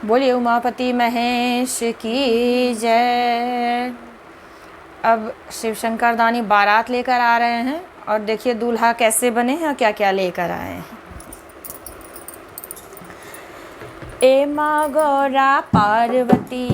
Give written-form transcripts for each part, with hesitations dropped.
बोलिए उमापति महेश की जय। अब शिव शंकर दानी बारात लेकर आ रहे हैं और देखिए दूल्हा कैसे बने हैं और क्या क्या लेकर आए हैं। ए माँ गौरा पार्वती,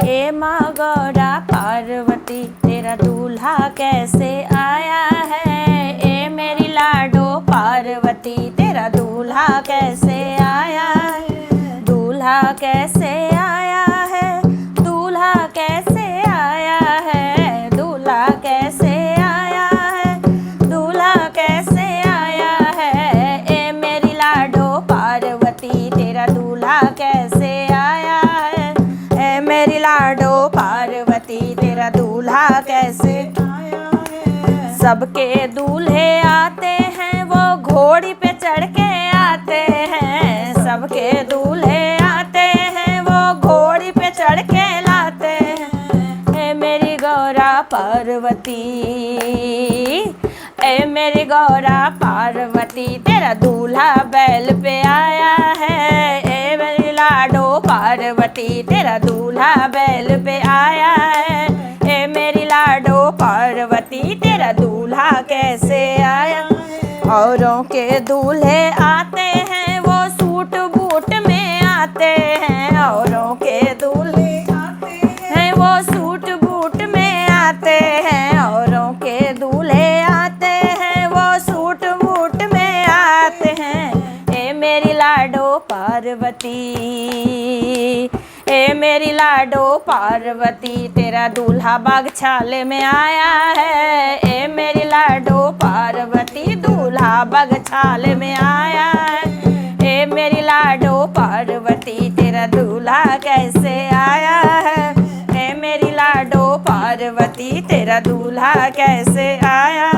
ए माँ गौरा पार्वती, तेरा दूल्हा कैसे आया है। ए मेरी लाडो पार्वती, तेरा दूल्हा कैसे आया है। दूल्हा कैसे आया है, दूल्हा कैसे आया है, दूल्हा कैसे आया है, दूल्हा कैसे आया है। ए मेरी लाडो पार्वती, तेरा दूल्हा कैसे आया है। ए मेरी लाडो पार्वती, तेरा दूल्हा कैसे आया है। सबके दूल्हे आते हैं वो घोड़ी पे चढ़ के आते हैं। सबके दूल्हे आते हैं वो घोड़ी पे चढ़ के लाते हैं। ए मेरी गौरा पार्वती, ए मेरी गौरा पार्वती, तेरा दूल्हा बैल पे आया है। ए मेरी लाडो पार्वती, तेरा दूल्हा बैल पे आया है। ए मेरी लाडो पार्वती, तेरा दूल्हा कैसे आया। औरों के दूल्हे आते हैं वो सूट बूट में आते हैं। औरों के दूल्हे आते हैं वो सूट बूट में आते हैं। औरों के दूल्हे आते हैं वो सूट बूट में आते हैं। ए मेरी लाडो पार्वती, ए मेरी लाडो पार्वती, तेरा दूल्हा बागछाले में आया है। ए मेरी लाडो पार्वती, दूल्हा बागछाले में आया है। ए मेरी लाडो पार्वती, तेरा दूल्हा कैसे आया है। ए मेरी लाडो पार्वती, तेरा दूल्हा कैसे आया।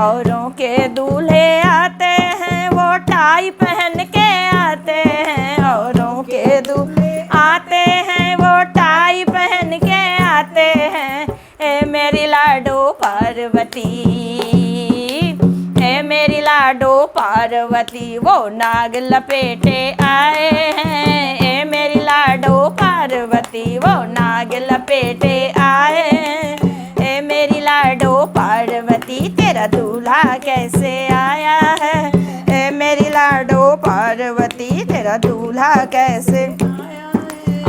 औरों के दूल्हे आते हैं वो टाई पहन के आते हैं। औरों के दूल्हे आते हैं वो टाई पहन के आते हैं। ए मेरी लाडो पार्वती, ए मेरी लाडो पार्वती, वो नाग लपेटे आए हैं। ए मेरी लाडो पार्वती, वो नाग लपेटे आए हैं। ए मेरी लाडो पार्वती, तेरा दूल्हा कैसे आया है। ए मेरी लाडो पार्वती, तेरा दूल्हा कैसे।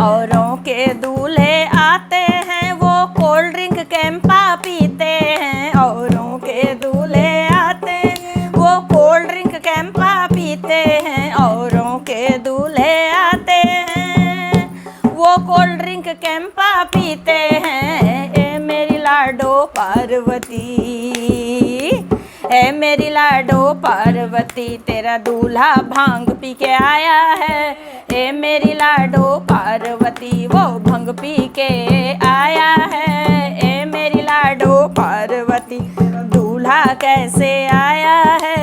औरों के दूल्हे आते हैं वो कोल्ड ड्रिंक कैंपा पीते हैं। औरों के दूल्हे आते हैं वो कोल्ड ड्रिंक कैंपा पीते हैं। औरों के दूल्हे आते हैं वो कोल्ड ड्रिंक कैंपा पीते हैं। ए मेरी लाडो पार्वती, ए मेरी लाडो पार्वती, तेरा दूल्हा भांग पी के आया है। ए मेरी लाडो पार्वती, वो भंग पी के आया है। ए मेरी लाडो पार्वती, दूल्हा कैसे आया है।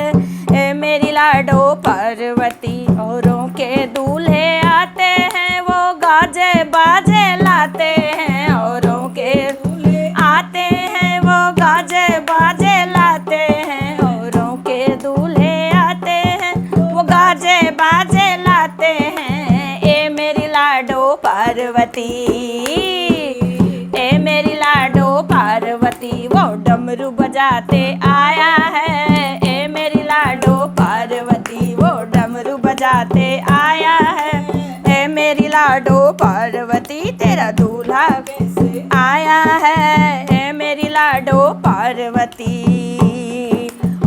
ए मेरी लाडो पार्वती, औरों के दूल्हे आते हैं वो गाजे बाजे लाते हैं। औरों के दूल्हे आते हैं वो गाजे बाजे लाते हैं। औरों के दूल्हे आते हैं वो गाजे बाजे लाते हैं। ए मेरी लाडो पार्वती, ए मेरी लाडो पार्वती, वो डमरू बजाते आया है। ए मेरी लाडो पार्वती, वो डमरू बजाते आया है। ए मेरी लाडो पार्वती, तेरा दूल्हा कैसे आया है। ए मेरी लाडो पार्वती,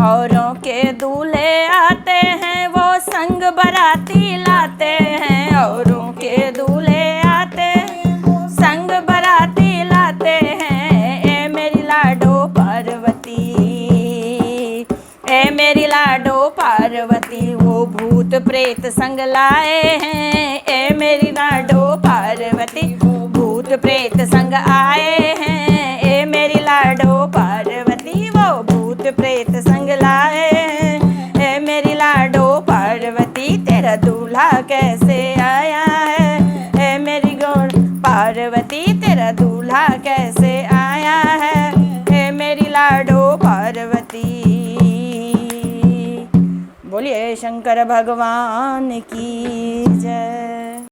औरों के दूल्हे आते हैं वो संग बराती लाते हैं। औरों के दूल्हे आते हैं संग बराती लाते हैं। ए मेरी लाडो पार्वती, ए मेरी लाडो पार्वती, वो भूत प्रेत संग लाए हैं। ए मेरी लाडो पार्वती, भूत प्रेत संग आए हैं। ए मेरी लाडो पार्वती, वो भूत प्रेत संग लाए हैं। ए मेरी लाडो पार्वती, तेरा दूल्हा कैसे आया है। ए मेरी गौर पार्वती, तेरा दूल्हा कैसे आया है। ए मेरी लाडो पार्वती। बोलिए शंकर भगवान की जय।